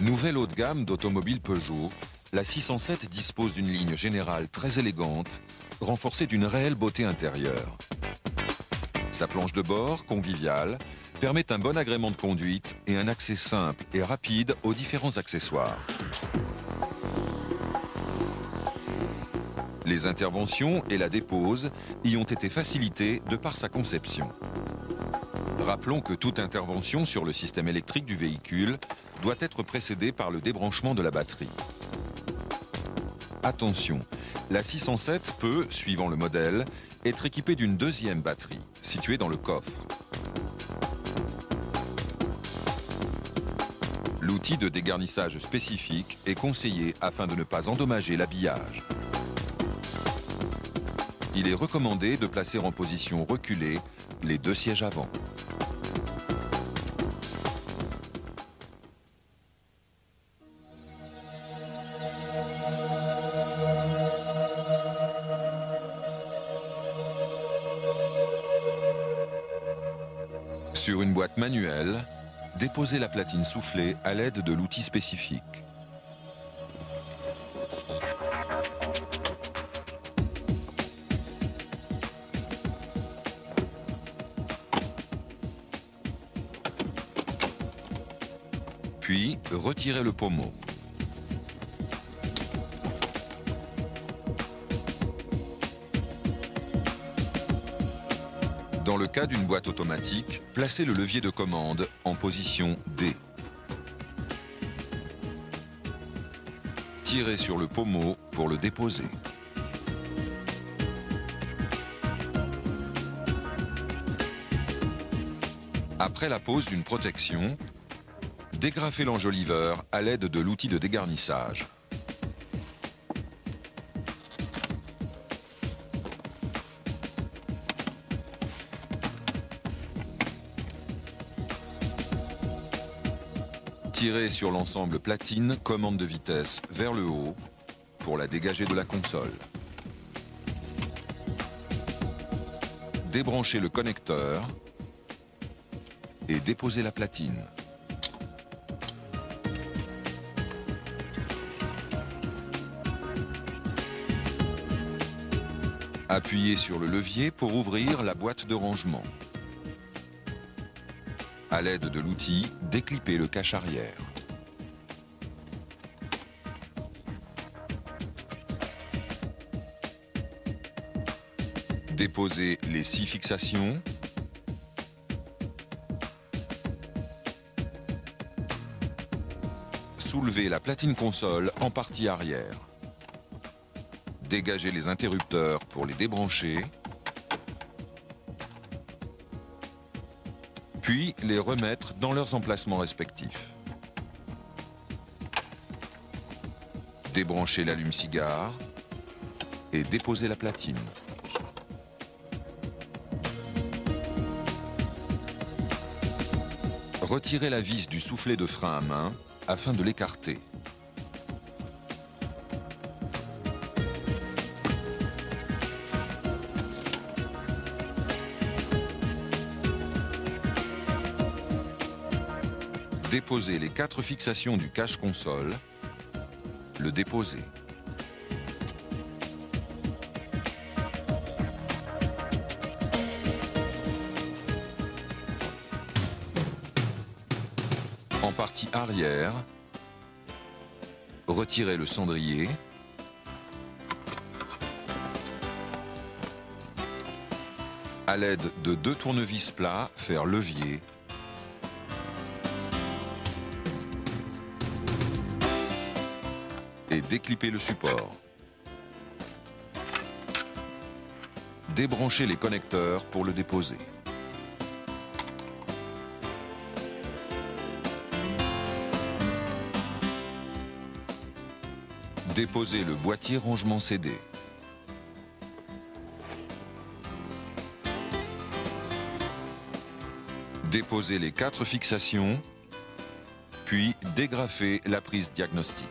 Nouvelle haut de gamme d'automobiles Peugeot, la 607 dispose d'une ligne générale très élégante, renforcée d'une réelle beauté intérieure. Sa planche de bord, conviviale, permet un bon agrément de conduite et un accès simple et rapide aux différents accessoires. Les interventions et la dépose y ont été facilitées de par sa conception. Rappelons que toute intervention sur le système électrique du véhicule doit être précédée par le débranchement de la batterie. Attention, la 607 peut, suivant le modèle, être équipée d'une deuxième batterie, située dans le coffre. L'outil de dégarnissage spécifique est conseillé afin de ne pas endommager l'habillage. Il est recommandé de placer en position reculée les deux sièges avant. Sur une boîte manuelle, déposez la platine soufflée à l'aide de l'outil spécifique. Puis, retirez le pommeau. Dans le cas d'une boîte automatique, placez le levier de commande en position D. Tirez sur le pommeau pour le déposer. Après la pose d'une protection, dégrafez l'enjoliveur à l'aide de l'outil de dégarnissage. Tirez sur l'ensemble platine, commande de vitesse vers le haut pour la dégager de la console. Débranchez le connecteur et déposez la platine. Appuyez sur le levier pour ouvrir la boîte de rangement. À l'aide de l'outil, déclipez le cache arrière. Déposez les 6 fixations. Soulevez la platine console en partie arrière. Dégagez les interrupteurs pour les débrancher. Puis les remettre dans leurs emplacements respectifs. Débranchez l'allume-cigare et déposez la platine. Retirez la vis du soufflet de frein à main afin de l'écarter. Déposez les 4 fixations du cache console, le déposer. En partie arrière, retirez le cendrier. À l'aide de 2 tournevis plats, faire levier. Et déclipper le support. Débranchez les connecteurs pour le déposer. Déposez le boîtier rangement CD. Déposez les 4 fixations, puis dégrafez la prise diagnostique.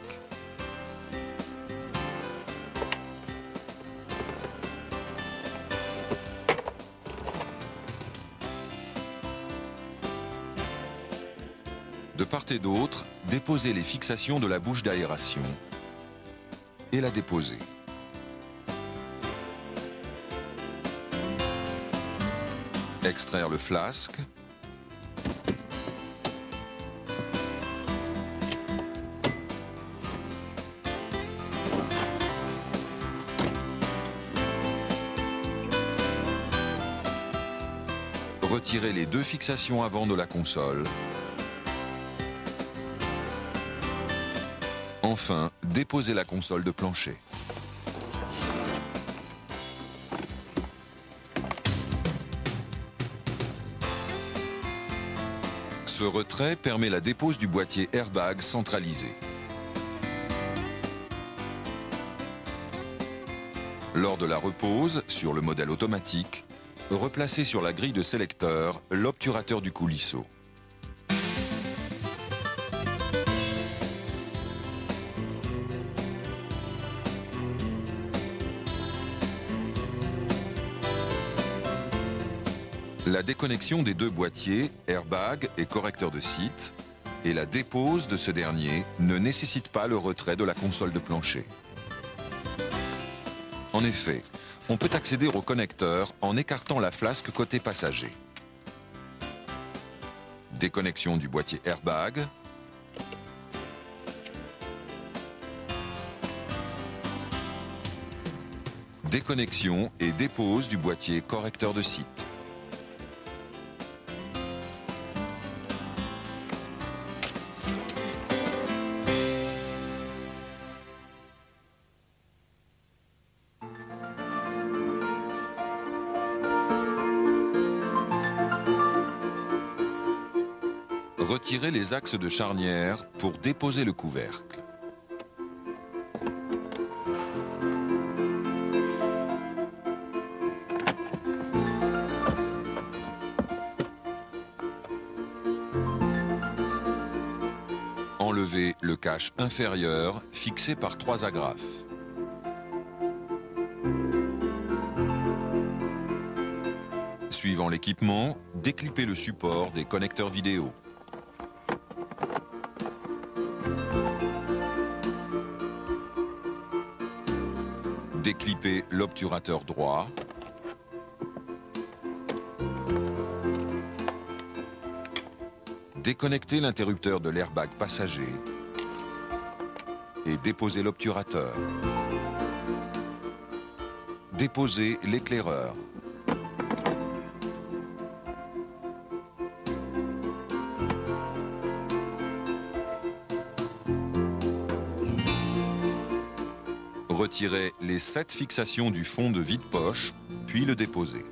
De part et d'autre, déposez les fixations de la bouche d'aération et la déposer. Extraire le flasque. Retirer les deux fixations avant de la console. Enfin, déposer la console de plancher. Ce retrait permet la dépose du boîtier airbag centralisé. Lors de la repose, sur le modèle automatique, replacez sur la grille de sélecteur l'obturateur du coulisseau. La déconnexion des deux boîtiers, airbag et correcteur de site, et la dépose de ce dernier ne nécessite pas le retrait de la console de plancher. En effet, on peut accéder au connecteur en écartant la flasque côté passager. Déconnexion du boîtier airbag. Déconnexion et dépose du boîtier correcteur de site. Retirez les axes de charnière pour déposer le couvercle. Enlevez le cache inférieur fixé par 3 agrafes. Suivant l'équipement, déclipez le support des connecteurs vidéo. Déclipez l'obturateur droit. Déconnectez l'interrupteur de l'airbag passager et déposez l'obturateur. Déposez l'éclaireur. Retirez les 7 fixations du fond de vide-poche, puis le déposez.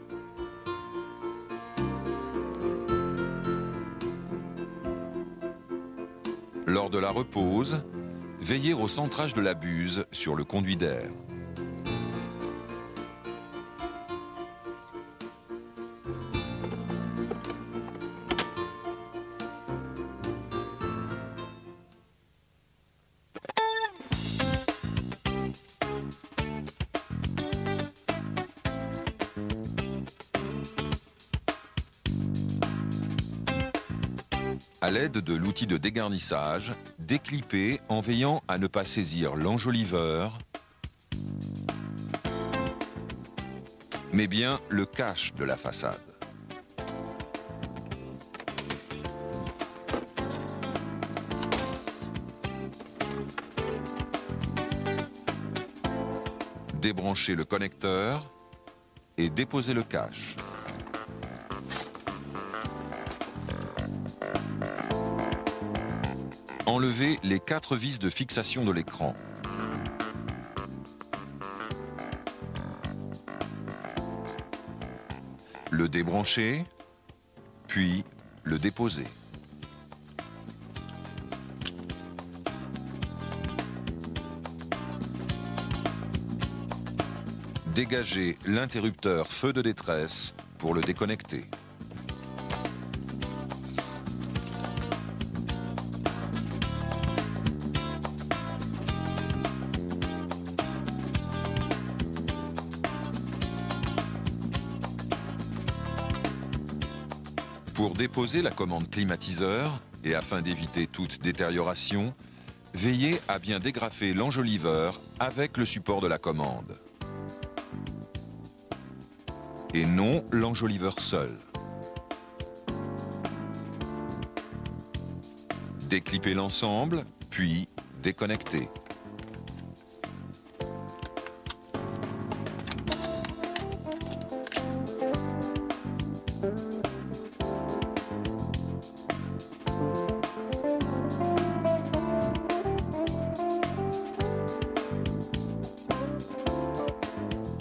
Lors de la repose, veillez au centrage de la buse sur le conduit d'air. À l'aide de l'outil de dégarnissage, déclipez en veillant à ne pas saisir l'enjoliveur, mais bien le cache de la façade. Débranchez le connecteur et déposez le cache. Enlevez les 4 vis de fixation de l'écran. Le débrancher, puis le déposer. Dégagez l'interrupteur feu de détresse pour le déconnecter. Pour déposer la commande climatiseur, Et afin d'éviter toute détérioration, veillez à bien dégrafer l'enjoliveur avec le support de la commande. Et non l'enjoliveur seul. Déclippez l'ensemble, puis déconnectez.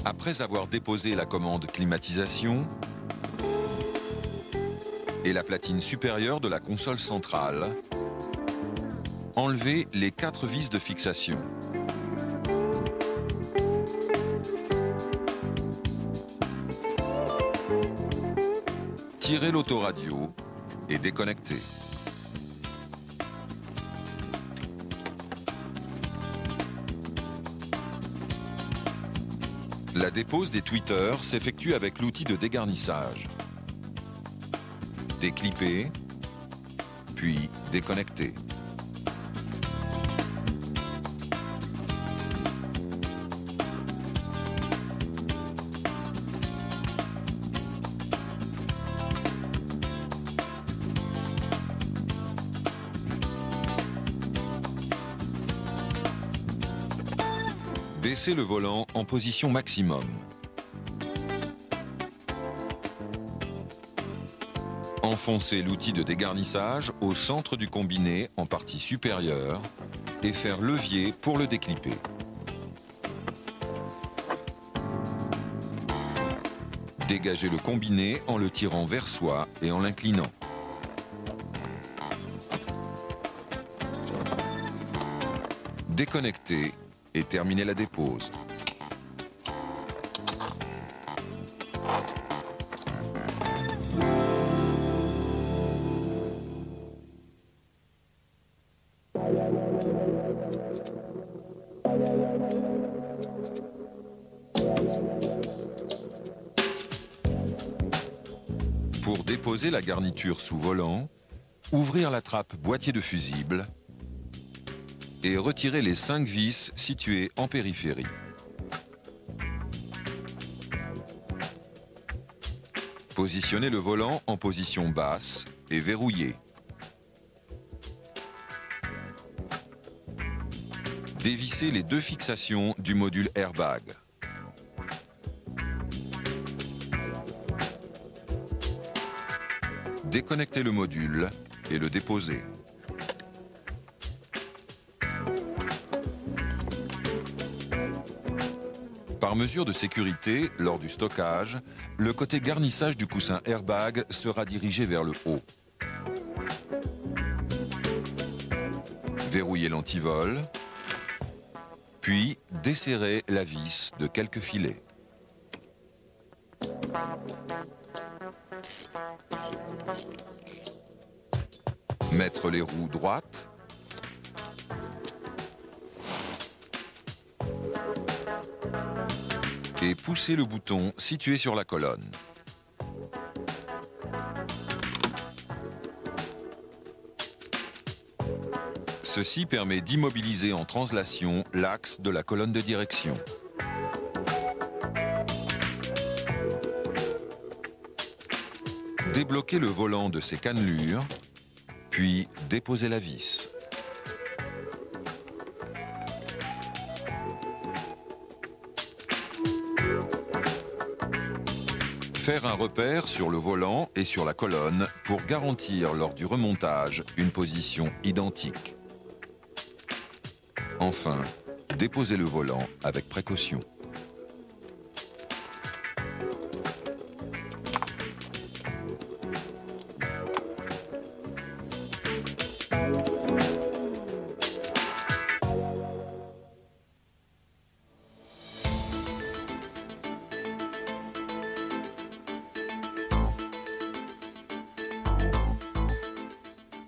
Après avoir déposé la commande climatisation et la platine supérieure de la console centrale, enlevez les 4 vis de fixation. Tirez l'autoradio et déconnectez. La dépose des tweeters s'effectue avec l'outil de dégarnissage. Déclippez, puis déconnectez. Baissez le volant en position maximum. Enfoncez l'outil de dégarnissage au centre du combiné en partie supérieure et faire levier pour le déclipper. Dégagez le combiné en le tirant vers soi et en l'inclinant. Déconnectez et terminez la dépose. Pour déposer la garniture sous volant, ouvrir la trappe boîtier de fusible et retirer les 5 vis situées en périphérie. Positionnez le volant en position basse et verrouillez. Dévissez les 2 fixations du module airbag. Déconnectez le module et le déposez. Par mesure de sécurité, lors du stockage, le côté garnissage du coussin airbag sera dirigé vers le haut. Verrouillez l'antivol, puis desserrez la vis de quelques filets. Mettre les roues droites. Et pousser le bouton situé sur la colonne. Ceci permet d'immobiliser en translation l'axe de la colonne de direction. Débloquez le volant de ses cannelures, puis déposez la vis. Faire un repère sur le volant et sur la colonne pour garantir lors du remontage une position identique. Enfin, déposez le volant avec précaution.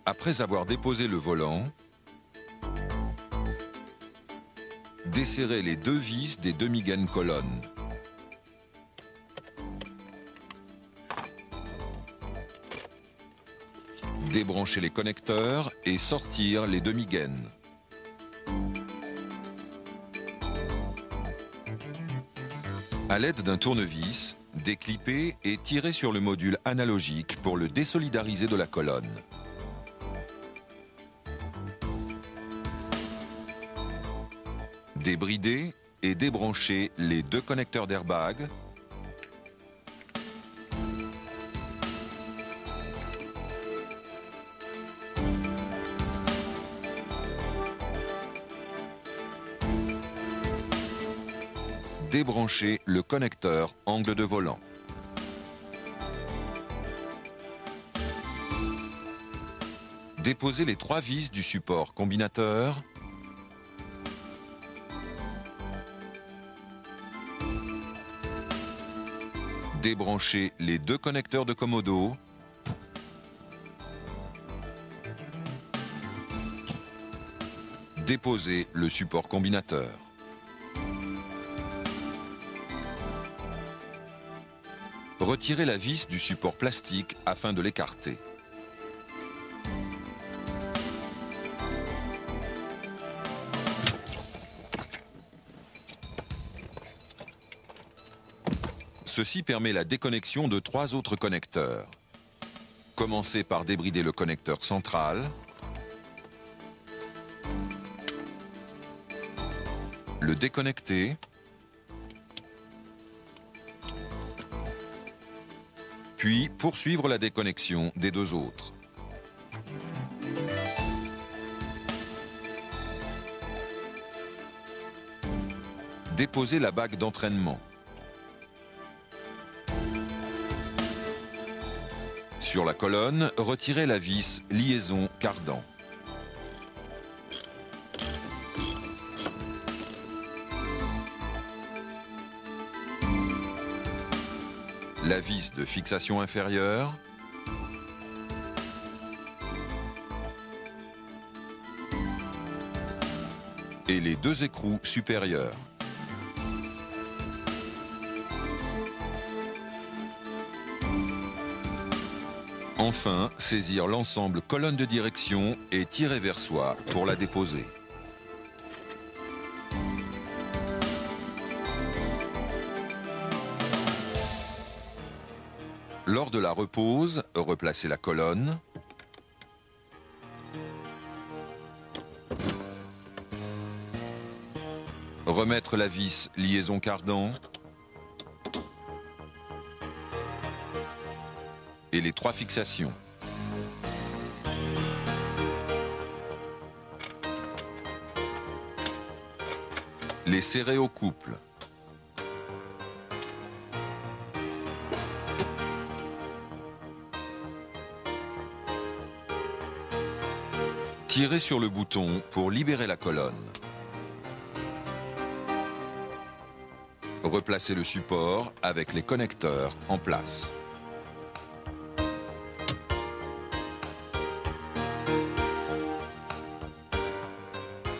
Après avoir déposé le volant, desserrez les 2 vis des demi-gaines colonnes. Débrancher les connecteurs et sortir les demi-gaines. À l'aide d'un tournevis, déclipper et tirer sur le module analogique pour le désolidariser de la colonne. Débrider et débrancher les deux connecteurs d'airbag. Débrancher le connecteur angle de volant. Déposer les 3 vis du support combinateur. Débrancher les 2 connecteurs de commodo. Déposer le support combinateur. Retirer la vis du support plastique afin de l'écarter. Ceci permet la déconnexion de 3 autres connecteurs. Commencez par débrider le connecteur central, le déconnecter, puis poursuivre la déconnexion des 2 autres. Déposer la bague d'entraînement. Sur la colonne, retirez la vis liaison cardan. La vis de fixation inférieure. Et les 2 écrous supérieurs. Enfin, saisir l'ensemble colonne de direction et tirer vers soi pour la déposer. Lors de la repose, replacez la colonne. Remettre la vis liaison cardan. Et les 3 fixations. Les serrer au couple. Tirez sur le bouton pour libérer la colonne. Replacez le support avec les connecteurs en place.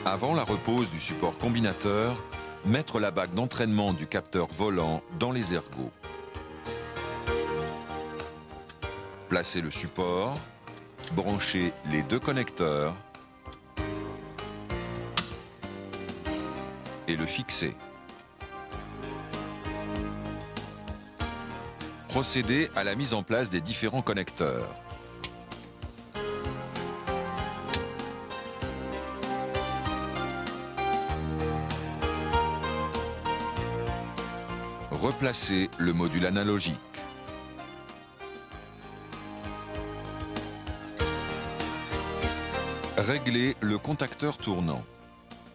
Avant la repose du support combinateur, mettre la bague d'entraînement du capteur volant dans les ergots. Placez le support, branchez les 2 connecteurs et le fixer. Procédez à la mise en place des différents connecteurs. Replacez le module analogique. Réglez le contacteur tournant.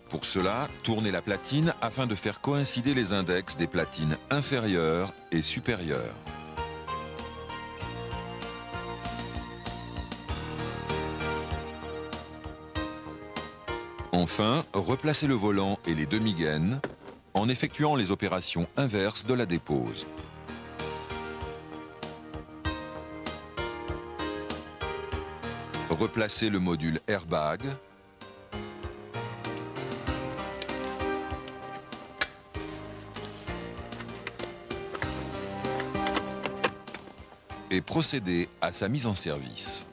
Pour cela, tournez la platine afin de faire coïncider les index des platines inférieures et supérieures. Enfin, replacez le volant et les demi-gaines en effectuant les opérations inverses de la dépose. Replacez le module airbag. Et procédez à sa mise en service.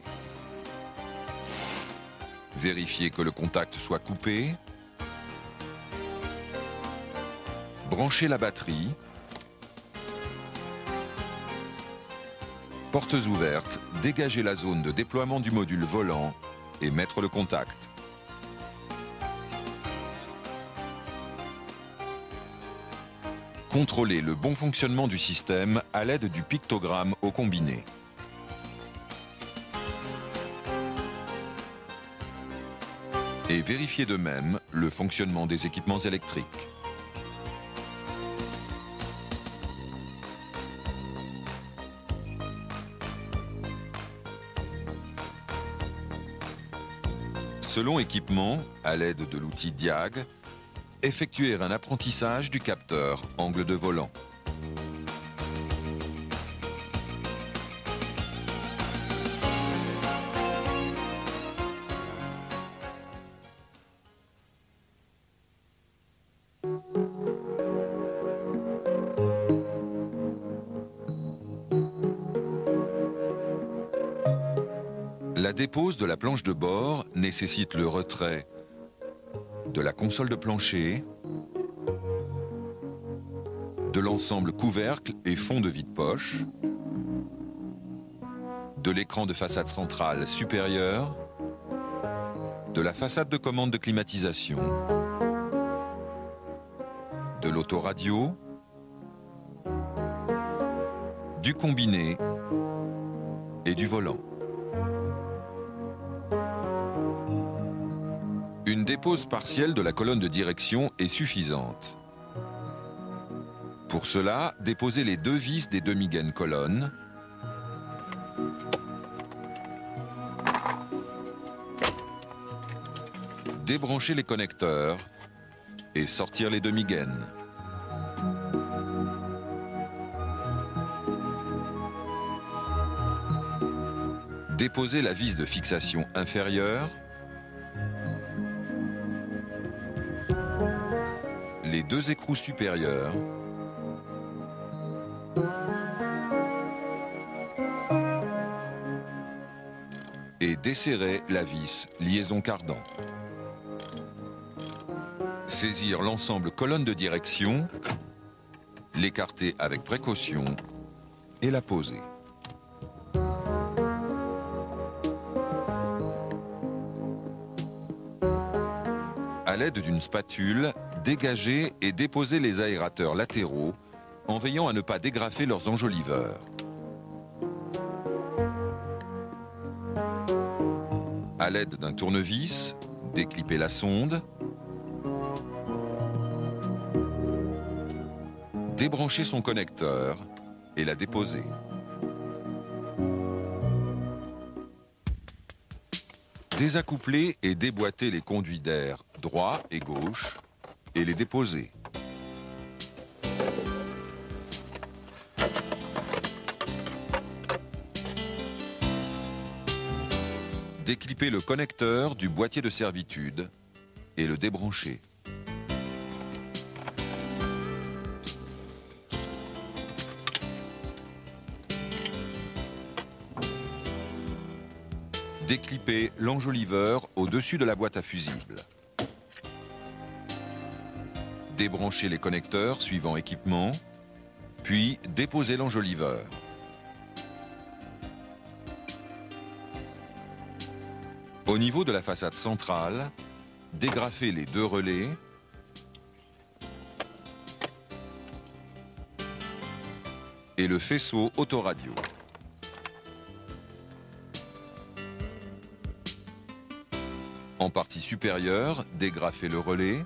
Vérifier que le contact soit coupé. Brancher la batterie. Portes ouvertes, dégager la zone de déploiement du module volant et mettre le contact. Contrôler le bon fonctionnement du système à l'aide du pictogramme au combiné. Et vérifier de même le fonctionnement des équipements électriques. Selon équipement, à l'aide de l'outil Diag, effectuer un apprentissage du capteur angle de volant. La dépose de la planche de bord nécessite le retrait de la console de plancher, de l'ensemble couvercle et fond de vide-poche, de l'écran de façade centrale supérieure, de la façade de commande de climatisation, de l'autoradio, du combiné et du volant. Une dépose partielle de la colonne de direction est suffisante. Pour cela, déposez les deux vis des demi-gaines colonnes. Débranchez les connecteurs et sortir les demi-gaines. Déposez la vis de fixation inférieure. Les deux écrous supérieurs. Et desserrer la vis liaison cardan. Saisir l'ensemble colonne de direction, l'écarter avec précaution et la poser. À l'aide d'une spatule, dégager et déposer les aérateurs latéraux en veillant à ne pas dégrafer leurs enjoliveurs. À l'aide d'un tournevis, déclipper la sonde, débrancher son connecteur et la déposer. Désaccoupler et déboîter les conduits d'air droit et gauche et les déposer. Déclipper le connecteur du boîtier de servitude et le débrancher. Déclipper l'enjoliveur au-dessus de la boîte à fusibles. Débrancher les connecteurs suivant équipement, puis déposer l'enjoliveur. Au niveau de la façade centrale, dégrafer les deux relais et le faisceau autoradio. En partie supérieure, dégrafer le relais.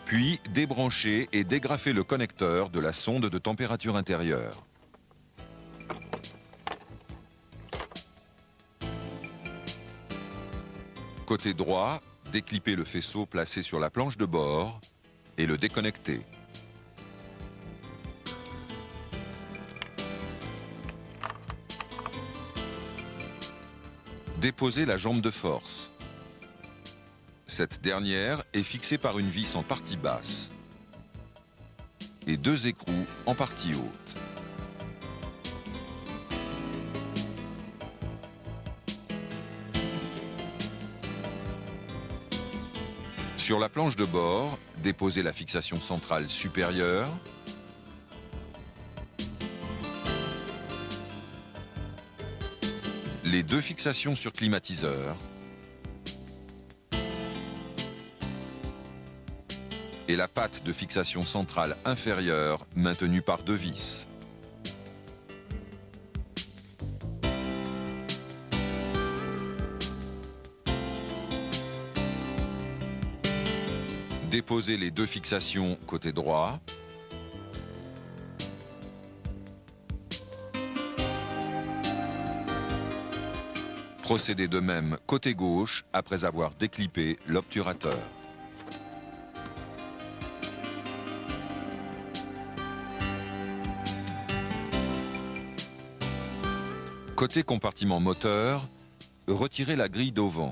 Puis débrancher et dégrafer le connecteur de la sonde de température intérieure. Côté droit, déclipper le faisceau placé sur la planche de bord et le déconnecter. Déposer la jambe de force. Cette dernière est fixée par une vis en partie basse et deux écrous en partie haute. Sur la planche de bord, déposez la fixation centrale supérieure. Les deux fixations sur climatiseur. Et la patte de fixation centrale inférieure maintenue par deux vis. Déposez les deux fixations côté droit. Procédez de même côté gauche après avoir déclippé l'obturateur. Côté compartiment moteur, retirez la grille d'auvent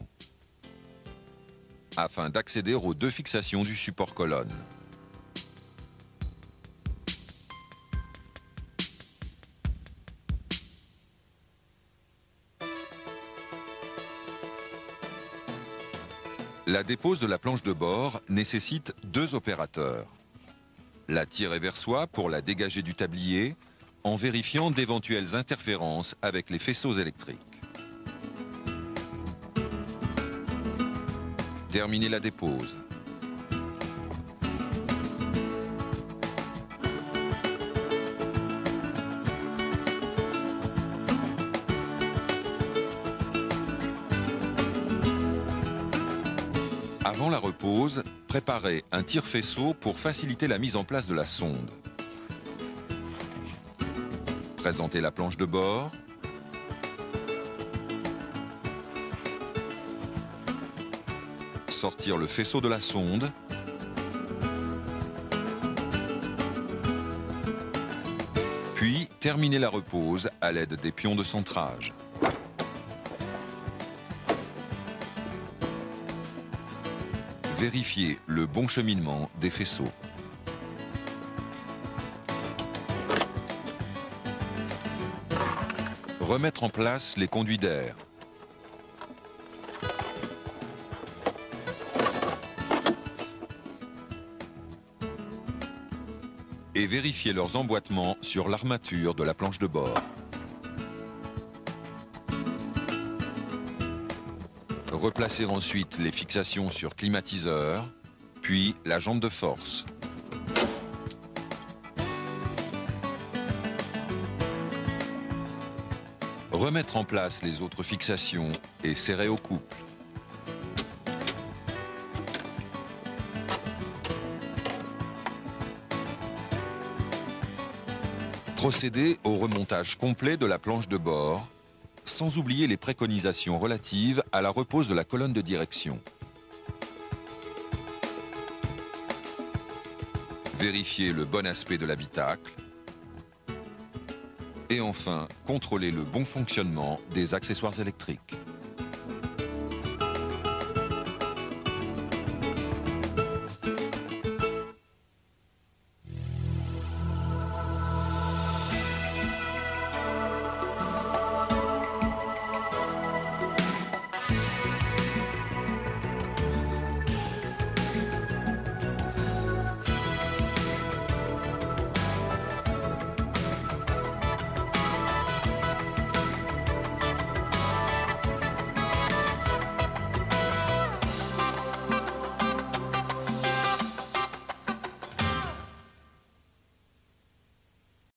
afin d'accéder aux deux fixations du support colonne. La dépose de la planche de bord nécessite deux opérateurs. La tirer vers soi pour la dégager du tablier en vérifiant d'éventuelles interférences avec les faisceaux électriques. Terminez la dépose. Avant la repose, préparez un tire-faisceau pour faciliter la mise en place de la sonde. Présentez la planche de bord. Sortir le faisceau de la sonde. Puis terminer la repose à l'aide des pions de centrage. Vérifiez le bon cheminement des faisceaux. Remettre en place les conduits d'air. Et vérifier leurs emboîtements sur l'armature de la planche de bord. Replacer ensuite les fixations sur climatiseur, puis la jambe de force. Remettre en place les autres fixations et serrer au couple. Procéder au remontage complet de la planche de bord, sans oublier les préconisations relatives à la repose de la colonne de direction. Vérifier le bon aspect de l'habitacle. Et enfin, contrôler le bon fonctionnement des accessoires électriques.